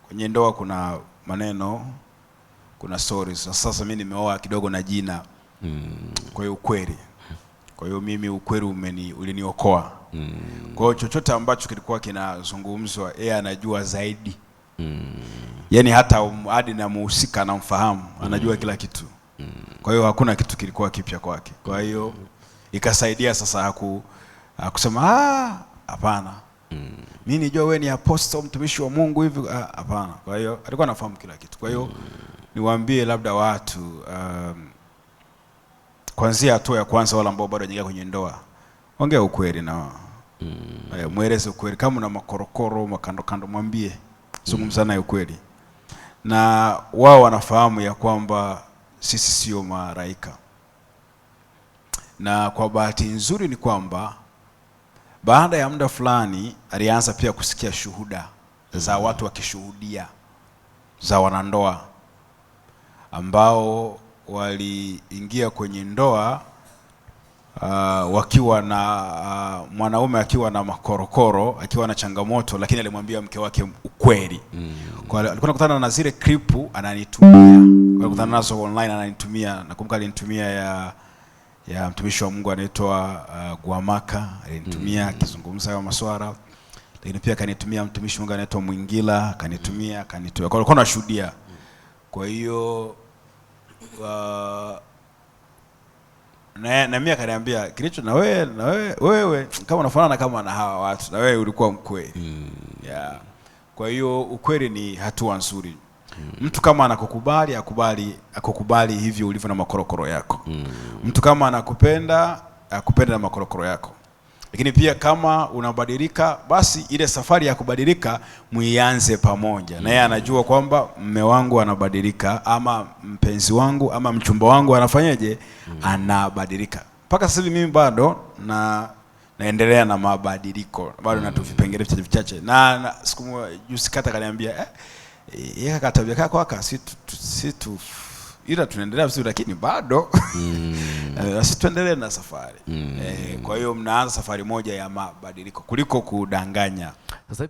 kwenye ndoa kuna maneno, kuna stories. Sasa mimi nimeoa kidogo na jina. Kwa hiyo ukweli. Kwa hiyo mimi ukweli uliniokoa. Kwa hiyo chochote ambacho kilikuwa kinazungumzwa yeye anajua zaidi. Yaani hata hadi na muhusika anamfahamu, anajua kila kitu. Kwa hiyo hakuna kitu kilikuwa kipya kwake. Kwa hiyo ikasaidia sasa kusema hapana. Mimi nijua wewe ni apostle, mtumishi wa Mungu hivi, hapana. Kwa hiyo alikuwa anafahamu kila kitu. Kwa hiyo niwaambie labda watu kuanzia hatua ya kwanza, wala ambao bado hawajaingia kwenye ndoa, ongea ukweli na mueleze ukweli. Kama una makorokoro, makando kando, mwambie, zungumza naye ukweli. Na wao wanafahamu ya kwamba sisi sio malaika. Na kwa bahati nzuri ni kwamba baada ya muda fulani alianza pia kusikia shuhuda za watu wakishuhudia za wanandoa ambao waliingia kwenye ndoa wakiwa na mwanaume akiwa na makorokoro, akiwa na changamoto, lakini alimwambia mke wake ukweli. Kwa alikuwa anakutana na zile clip ananitumia. Kwa alikutana nazo online ananitumia. Nakumbuka alinitumia ya mtumishi wa Mungu anaitwa Guamaka, alinitumia akizungumza hayo masuala. Lakini pia kanitumia mtumishi wa Mungu anaitwa Mwingila, kanitumia. Kwa alikuwa anashuhudia. Kwa hiyo na mimi akaniambia kilicho na wewe kama unafanana kama na hawa watu, na wewe ulikuwa mkweli. Kwa hiyo ukweli ni hatua nzuri. Mtu kama anakukubali akukubali hivyo ulivyo na makorokoro yako. Mtu kama anakupenda akupende na makorokoro yako. Lakini pia kama unabadilika, basi ile safari ya kubadilika muianze pamoja. Na yeye anajua kwamba mume wangu anabadilika, ama mpenzi wangu ama mchumba wangu anafanyaje, anabadilika. Mpaka sasa hivi mimi bado naendelea na mabadiliko. Bado na vipengele vichache. Na siku moja juzi kata kaniambia yeye katabia kako situ ila tunaendelea vizuri, lakini bado sisi tuendelee na safari. Kwa hiyo mnaanza safari moja ya mabadiliko kuliko kudanganya. Sasa